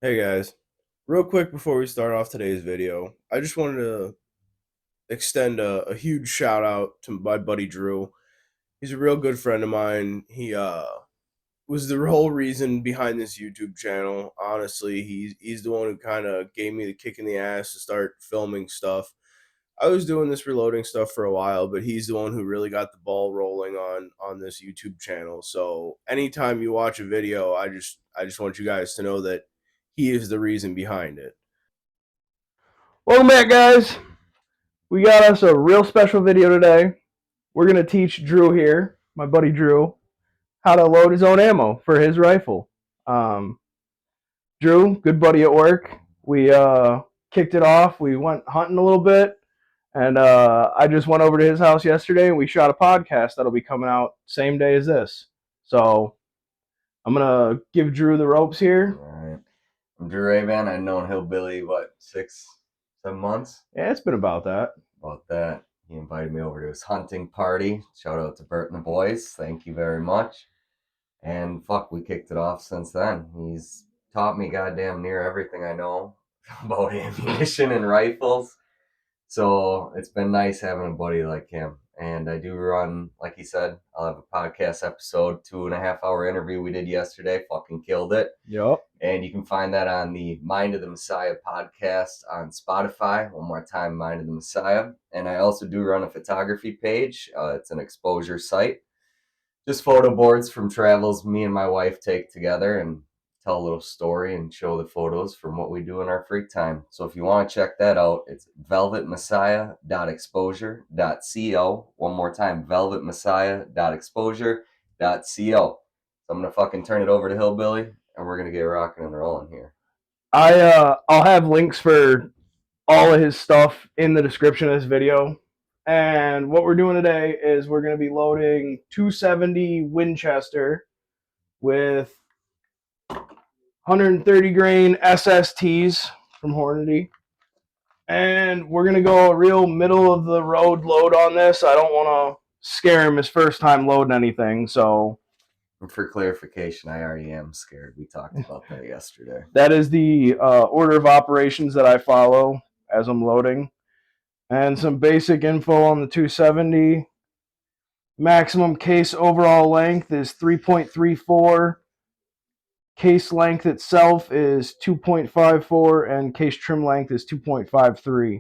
Hey guys, real quick before we start off today's video, I just wanted to extend a huge shout out to my buddy Drew. He's a real good friend of mine. He was the whole reason behind this YouTube channel. Honestly, he's the one who kind of gave me the kick in the ass to start filming stuff. I was doing this reloading stuff for a while, but he's the one who really got the ball rolling on this YouTube channel. So anytime you watch a video, I just want you guys to know that he is the reason behind it. Welcome back, guys. We got us a real special video today. We're going to teach Drew here, my buddy Drew, how to load his own ammo for his rifle. Um, Drew, good buddy at work. We kicked it off. We went hunting a little bit, and I just went over to his house yesterday, and we shot a podcast that'll be coming out same day as this. So I'm going to give Drew the ropes here. All right. I'm Drew Hraban. I've known Hillbilly, 6, 7 months? Yeah, it's been about that. About that. He invited me over to his hunting party. Shout out to Bert and the boys. Thank you very much. And fuck, we kicked it off since then. He's taught me goddamn near everything I know about ammunition and rifles. So it's been nice having a buddy like him. And I do run, like he said, I'll have a podcast episode, 2.5 hour interview we did yesterday. Fucking killed it. Yep. And you can find that on the Mind of the Messiah podcast on Spotify. One more time, Mind of the Messiah. And I also do run a photography page. It's an exposure site. Just photo boards from travels me and my wife take together and tell a little story and show the photos from what we do in our free time. So if you want to check that out, it's velvetmessiah.exposure.co. One more time, velvetmessiah.exposure.co. So I'm going to fucking turn it over to Hillbilly, and we're going to get rocking and rolling here. I'll have links for all of his stuff in the description of this video. And what we're doing today is we're going to be loading 270 Winchester with 130 grain SSTs from Hornady. And we're going to go a real middle of the road load on this. I don't want to scare him his first time loading anything. So, And for clarification, I already am scared. We talked about that yesterday. that is the order of operations that I follow as I'm loading. And some basic info on the 270. Maximum case overall length is 3.34. Case length itself is 2.54, and case trim length is 2.53.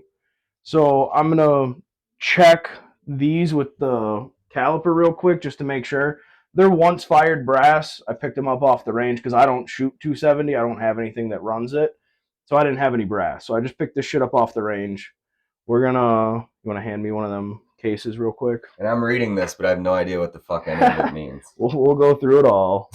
So I'm going to check these with the caliper real quick just to make sure. They're once fired brass. I picked them up off the range because I don't shoot 270. I don't have anything that runs it. So I didn't have any brass. So I just picked this shit up off the range. You want to hand me one of them cases real quick? And I'm reading this, but I have no idea what the fuck any of it means. We'll go through it all.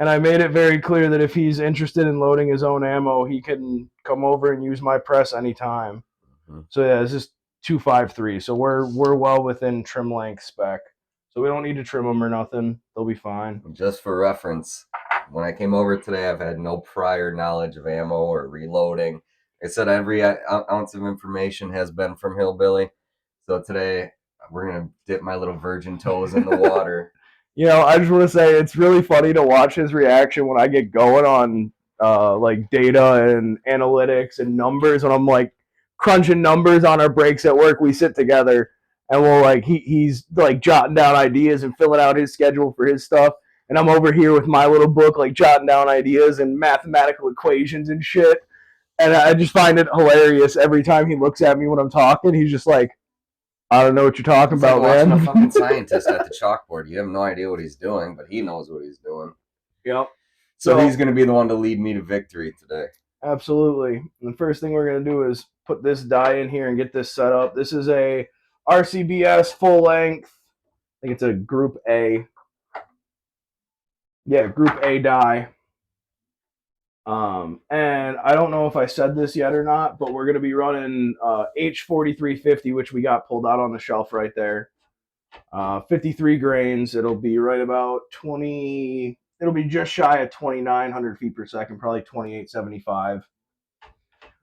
And I made it very clear that if he's interested in loading his own ammo, he can come over and use my press anytime. Mm-hmm. So yeah, this is 253. So we're well within trim length spec. So we don't need to trim them or nothing. They'll be fine. Just for reference, when I came over today, I've had no prior knowledge of ammo or reloading. Like I said, every ounce of information has been from Hillbilly. So today, we're going to dip my little virgin toes in the water. You know, I just want to say it's really funny to watch his reaction when I get going on like data and analytics and numbers. When I'm like crunching numbers on our breaks at work, we sit together and we'll like he's like jotting down ideas and filling out his schedule for his stuff, and I'm over here with my little book like jotting down ideas and mathematical equations and shit. And I just find it hilarious every time he looks at me when I'm talking. He's just like, I don't know what you're talking It's about, like man. watching a fucking scientist at the chalkboard. You have no idea what he's doing, but he knows what he's doing. Yep. So he's going to be the one to lead me to victory today. Absolutely. And the first thing we're going to do is put this die in here and get this set up. This is a RCBS full length. I think it's a Group A. Yeah, Group A die. And I don't know if I said this yet or not, but we're going to be running H4350, which we got pulled out on the shelf right there. 53 grains. It'll be right about 20. It'll be just shy of 2,900 feet per second, probably 2,875.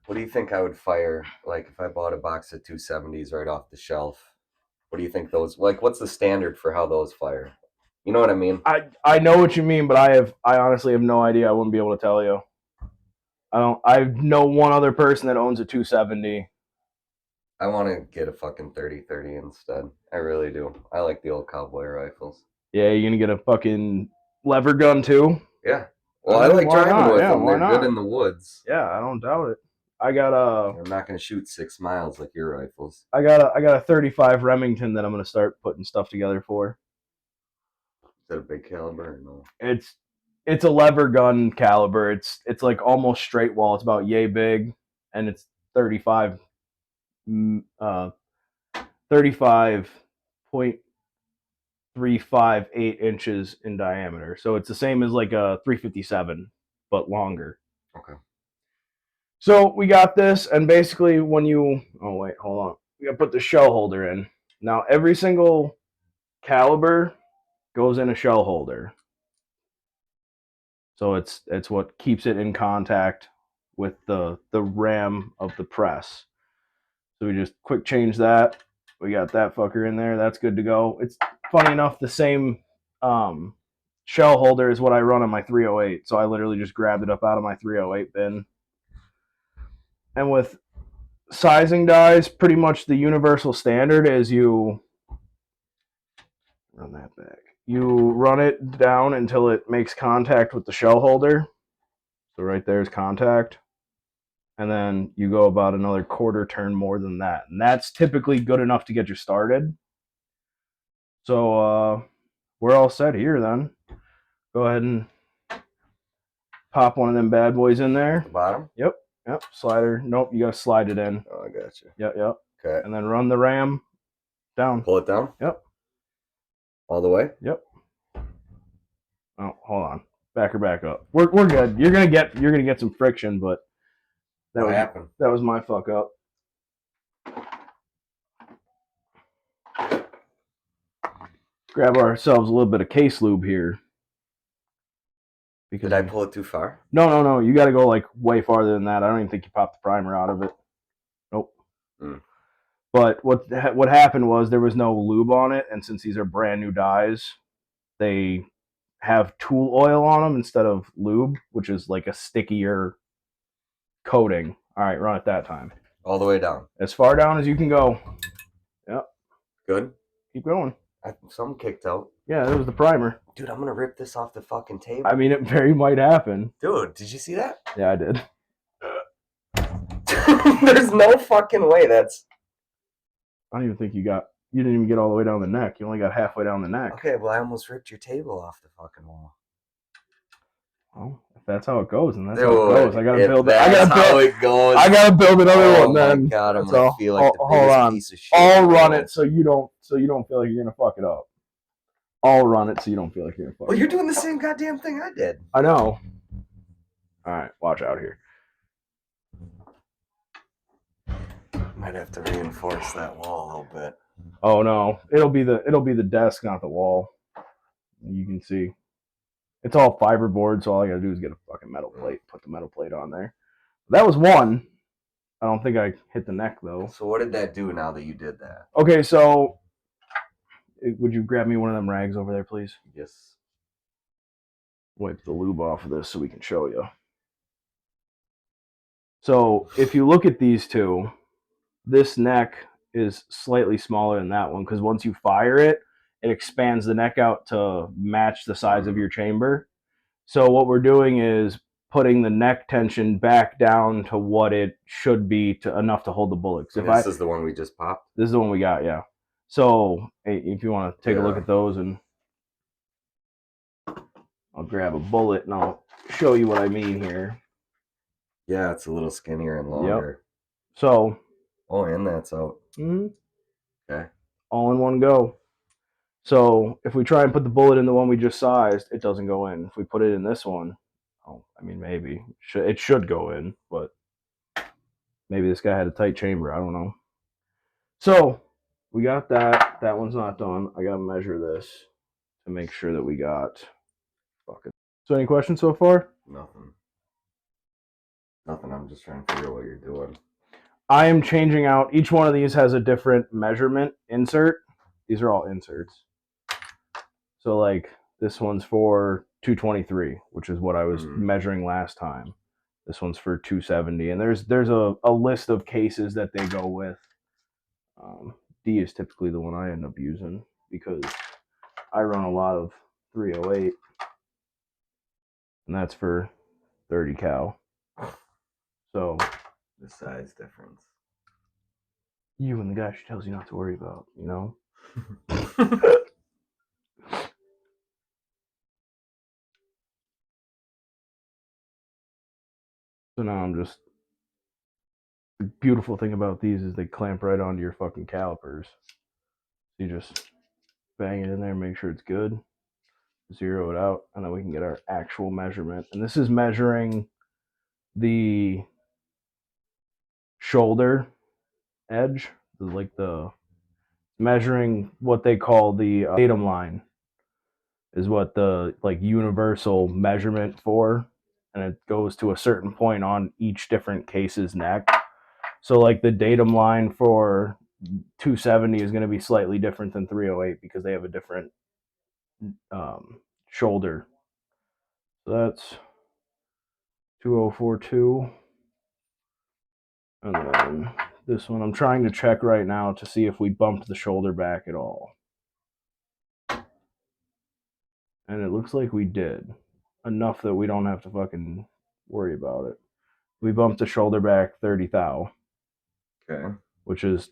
What do you think I would fire, like, if I bought a box of 270s right off the shelf? What do you think those, like, what's the standard for how those fire? You know what I mean? I know what you mean, but I honestly have no idea. I wouldn't be able to tell you. I know one other person that owns a 270. I want to get a fucking 30-30 instead. I really do. I like the old cowboy rifles. Yeah, you're gonna get a fucking lever gun too? Yeah. Well, I like Why driving not? with Yeah, them. why They're good not? in the woods. Yeah, I don't doubt it. I got I'm not going to shoot 6 miles like your rifles. I got a 35 Remington that I'm gonna start putting stuff together for. Is that a big caliber or no? It's a lever gun caliber. It's like almost straight wall. It's about yay big, and it's 35 35.358 inches in diameter. So it's the same as like a 357, but longer. Okay. So we got this, and basically when you hold on. We gotta put the shell holder in. Now every single caliber goes in a shell holder. So it's what keeps it in contact with the ram of the press. So we just quick change that. We got that fucker in there. That's good to go. It's funny enough the same shell holder is what I run on my 308. So I literally just grabbed it up out of my 308 bin. And with sizing dies, pretty much the universal standard is you run that back. You run it down until it makes contact with the shell holder. So right there is contact. And then you go about another quarter turn more than that. And that's typically good enough to get you started. So we're all set here then. Go ahead and pop one of them bad boys in there. The bottom? Yep. Slider. Nope, you got to slide it in. Oh, I got you. Yep. Okay. And then run the ram down. Pull it down? Yep. All the way? Yep. Oh, hold on. Back her back up. We're good. You're gonna get some friction, but What happened? That was my fuck up. Grab ourselves a little bit of case lube here. Did I pull it too far? No. You got to go like way farther than that. I don't even think you popped the primer out of it. Nope. But what happened was there was no lube on it, and since these are brand new dyes, they have tool oil on them instead of lube, which is like a stickier coating. All right, run it that time. All the way down. As far down as you can go. Yep. Good. Keep going. Some kicked out. Yeah, that was the primer. Dude, I'm gonna rip this off the fucking table. I mean, it very might happen. Dude, did you see that? Yeah, I did. There's no fucking way that's... I don't even think you didn't even get all the way down the neck. You only got halfway down the neck. Okay, well, I almost ripped your table off the fucking wall. Well, if that's how it goes, and that's Dude, how it goes. I gotta build it. Goes. I gotta build another one. Oh Then. my god, I'm That's gonna all. feel like the Hold biggest on. piece of shit. I'll run it so you don't feel like you're gonna fuck it up. I'll run it so you don't feel like you're gonna fuck it up. Well, you're doing the same goddamn thing I did. I know. All right, watch out here. Might have to reinforce that wall a little bit. Oh no, it'll be the desk, not the wall. You can see. It's all fiberboard, so all I gotta do is get a fucking metal plate, put the metal plate on there. That was one. I don't think I hit the neck though. So what did that do now that you did that? Okay, so would you grab me one of them rags over there, please? Yes. Wipe the lube off of this so we can show you. So if you look at these two, this neck is slightly smaller than that one because once you fire it, it expands the neck out to match the size of your chamber. So what we're doing is putting the neck tension back down to what it should be to enough to hold the bullet. This is the one we just popped? This is the one we got, yeah. So if you want to take a look at those, and I'll grab a bullet and I'll show you what I mean here. Yeah, it's a little skinnier and longer. Yep. So. Oh, and that's out. Mm-hmm. Okay. All in one go. So if we try and put the bullet in the one we just sized, it doesn't go in. If we put it in this one, I mean, maybe. It should go in, but maybe this guy had a tight chamber. I don't know. So we got that. That one's not done. I got to measure this to make sure that we got... Fuck it. So any questions so far? Nothing. I'm just trying to figure out what you're doing. I am changing out. Each one of these has a different measurement insert. These are all inserts. So like this one's for 223, which is what I was Mhm. measuring last time. This one's for 270, and there's a list of cases that they go with. D is typically the one I end up using because I run a lot of 308, and that's for 30 cal. So The size difference. you and the guy she tells you not to worry about, you know? So now I'm just. The beautiful thing about these is they clamp right onto your fucking calipers. You just bang it in there, make sure it's good, zero it out, and then we can get our actual measurement. And this is measuring the shoulder edge, like the measuring what they call the datum line is what the like universal measurement for, and it goes to a certain point on each different case's neck. So like the datum line for 270 is going to be slightly different than 308 because they have a different shoulder. So that's 2042. And then this one, I'm trying to check right now to see if we bumped the shoulder back at all. And it looks like we did. Enough that we don't have to fucking worry about it. We bumped the shoulder back 30 thou. Okay. Which is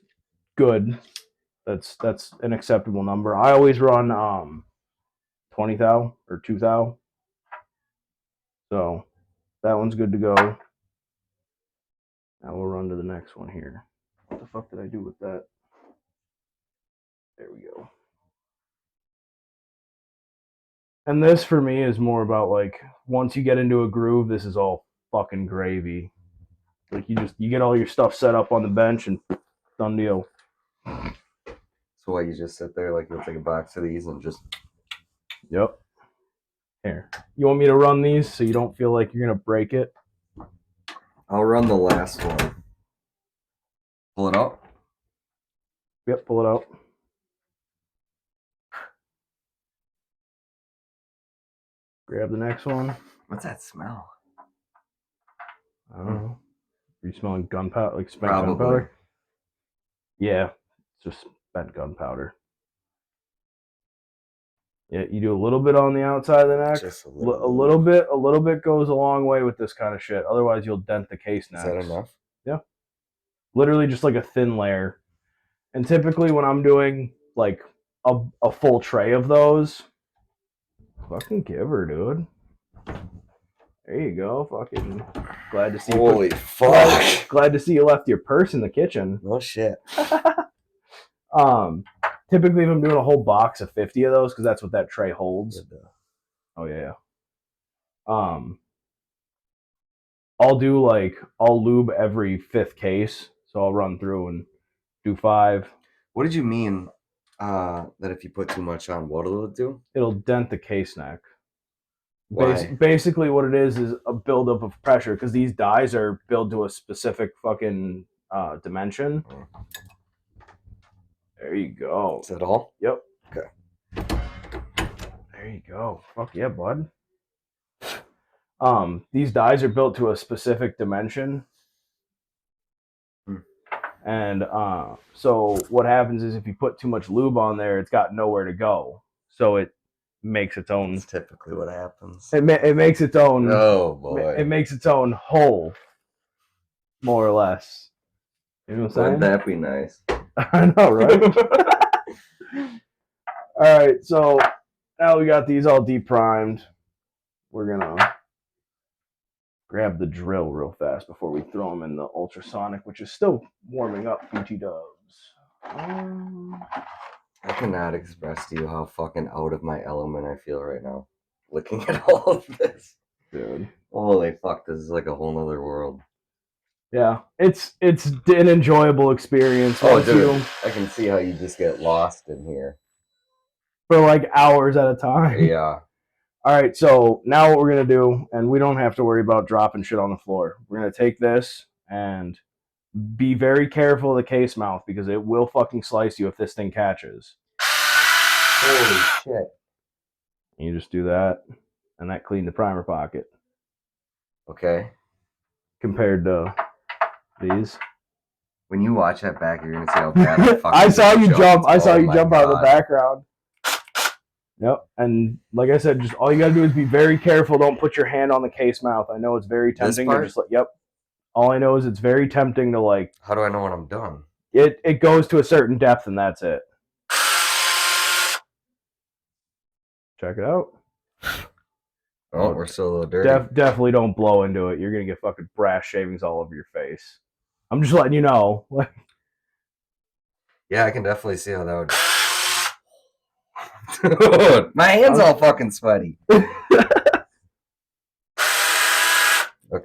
good. That's an acceptable number. I always run 20 thou or 2 thou. So that one's good to go. Now we'll run to the next one here. What the fuck did I do with that? There we go. And this for me is more about like once you get into a groove, this is all fucking gravy. Like you get all your stuff set up on the bench and done deal. So why you just sit there like you'll take a box of these and just. Yep. Here. You want me to run these so you don't feel like you're gonna break it? I'll run the last one. Pull it out. Yep, pull it out. Grab the next one. What's that smell? I don't know. Are you smelling gunpowder? Like spent Probably. gunpowder? Yeah, it's just spent gunpowder. Yeah, you do a little bit on the outside of the neck. Just a little bit. A little bit goes a long way with this kind of shit. Otherwise, you'll dent the case necks. Is that enough? Yeah. Literally just like a thin layer. And typically when I'm doing like a full tray of those, fucking give her, dude. There you go. Fucking glad to see you. Holy fuck. Glad to see you left your purse in the kitchen. No shit. Typically if I'm doing a whole box of 50 of those, because that's what that tray holds. Oh yeah. I'll lube every 5th case. So I'll run through and do 5. What did you mean that if you put too much on, what will it do? It'll dent the case neck. Why? Basically what it is a buildup of pressure because these dies are built to a specific fucking dimension. There you go. Is that all? Yep. Okay. There you go. Fuck yeah, bud. These dies are built to a specific dimension. And so what happens is if you put too much lube on there, it's got nowhere to go. So it makes its own. That's typically what happens. It makes its own. Oh boy! It makes its own hole, more or less. You know what I'm saying? Wouldn't that be nice? I know, right? All right, so now we got these all deprimed. We're gonna grab the drill real fast before we throw them in the ultrasonic, which is still warming up. PT Dubs. I cannot express to you how fucking out of my element I feel right now. Looking at all of this, dude. Holy fuck! This is like a whole nother world. Yeah, it's an enjoyable experience. Oh, dude, I can see how you just get lost in here for like hours at a time. Yeah. All right, so now what we're gonna do, and we don't have to worry about dropping shit on the floor. We're gonna take this and be very careful of the case mouth because it will fucking slice you if this thing catches. Holy shit! And you just do that, and that cleaned the primer pocket Okay. compared to these. When you watch that back, you're gonna see how bad I fucking I saw you jump. I saw Oh you my jump out of the God. background. Yep. And like I said, just all you gotta do is be very careful. Don't put your hand on the case mouth. I know it's very This tempting to part? just like. Yep. All I know is it's very tempting to like. How do I know when I'm done? It goes to a certain depth and that's it. Check it out. Oh, we're still a little dirty. Definitely don't blow into it. You're gonna get fucking brass shavings all over your face. I'm just letting you know. Yeah, I can definitely see how that would. Dude, my hand's all fucking sweaty. Okay,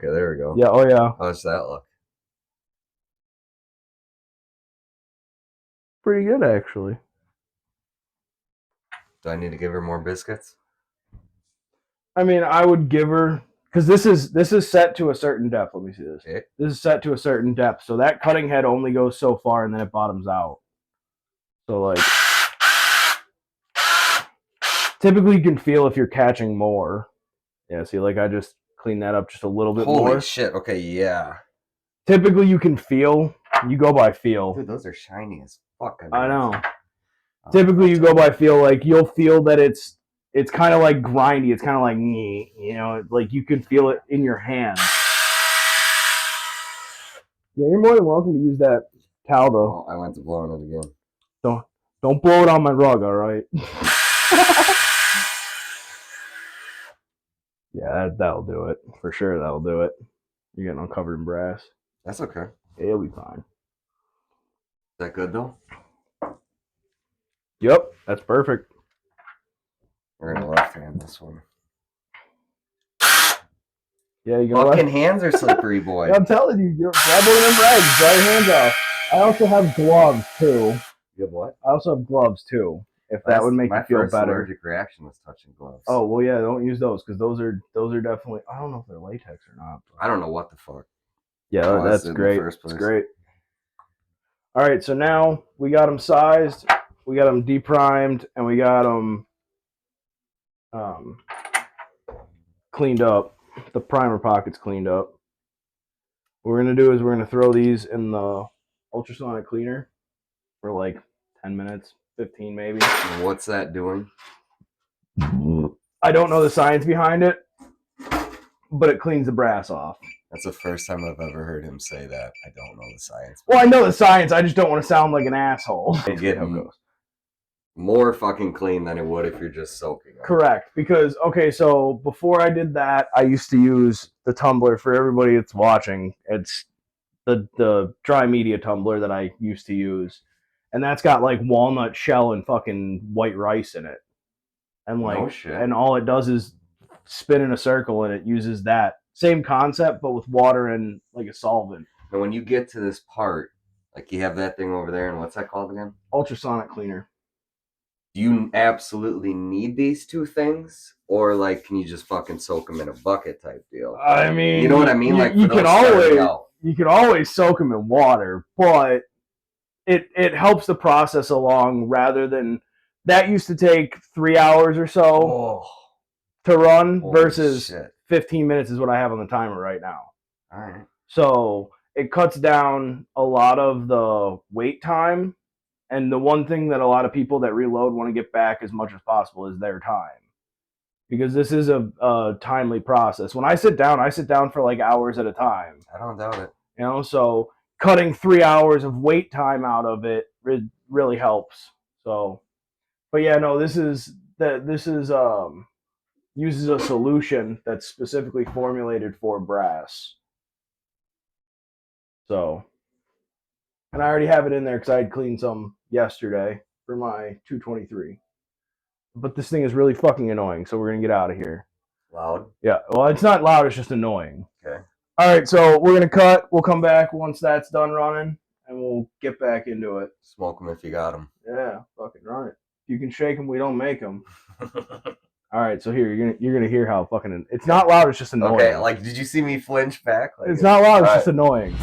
there we go. Yeah. Oh yeah. How's that look? Pretty good actually. Do I need to give her more biscuits? I mean, I would give her because this is set to a certain depth. Let me see this. Okay. This is set to a certain depth, so that cutting head only goes so far, and then it bottoms out. So like, typically you can feel if you're catching more. Yeah. See, like I just cleaned that up just a little bit more. Holy shit! Okay, yeah. Typically, you can feel. You go by feel. Dude, those are shiny as fuck. I know. Typically, you go by feel. Like you'll feel that it's kind of like grindy. It's kind of like you know, like you can feel it in your hand. Yeah, you're more than welcome to use that towel though. Oh, I went to blowing it again. Don't blow it on my rug, all right? Yeah, that'll do it for sure. That'll do it. You're getting uncovered in brass. That's okay. It'll be fine. Is that good though? Yep, that's perfect. We're gonna left hand this one. Yeah, you gonna Fucking hands are slippery, boy. Yeah, I'm telling you, you're grab one of them rags, dry your hands off. I also have gloves too. You have what? I also have gloves too. If that would make you feel better. My allergic reaction was touching gloves. Oh well, yeah, don't use those because those are definitely. I don't know if they're latex or not. I don't know what the fuck. Yeah, that's great. That's great. All right, so now we got them sized, we got them deprimed, and we got them cleaned up. The primer pocket's cleaned up. What we're gonna do is we're gonna throw these in the ultrasonic cleaner for like 10 minutes, 15 maybe. What's that doing? I don't know the science behind it, but it cleans the brass off. That's the first time I've ever heard him say that. I don't know the science. Well, I know the science. I just don't want to sound like an asshole. Get more fucking clean than it would if you're just soaking them. Correct. Because, okay, so before I did that, I used to use the tumbler. For everybody that's watching, it's the dry media tumbler that I used to use. And that's got like walnut shell and fucking white rice in it. And like, no shit. And all it does is spin in a circle, and it uses that same concept, but with water and like a solvent. And when you get to this part, like you have that thing over there, and what's that called again? Ultrasonic cleaner. Do you absolutely need these two things, or like can you just fucking soak them in a bucket type deal? I mean, you know what I mean. Like you can always soak them in water, but it helps the process along rather than that used to take 3 hours or so to run versus 15 minutes is what I have on the timer right now. All right. So it cuts down a lot of the wait time. And the one thing that a lot of people that reload want to get back as much as possible is their time. Because this is a timely process. When I sit down for like hours at a time. I don't doubt it. You know, so cutting 3 hours of wait time out of it really helps. So, but yeah, no, this is uses a solution that's specifically formulated for brass. So, and I already have it in there because I had cleaned some yesterday for my 223. But this thing is really fucking annoying, so we're gonna get out of here. Loud? Yeah, well, it's not loud, it's just annoying. Okay. All right, so we're gonna cut. We'll come back once that's done running, and we'll get back into it. Smoke them if you got them. Yeah, fucking run it. If you can shake them, we don't make them. All right, so here you're gonna hear how fucking it's not loud. It's just annoying. Okay, like did you see me flinch back? Like, it's not loud. It's just annoying.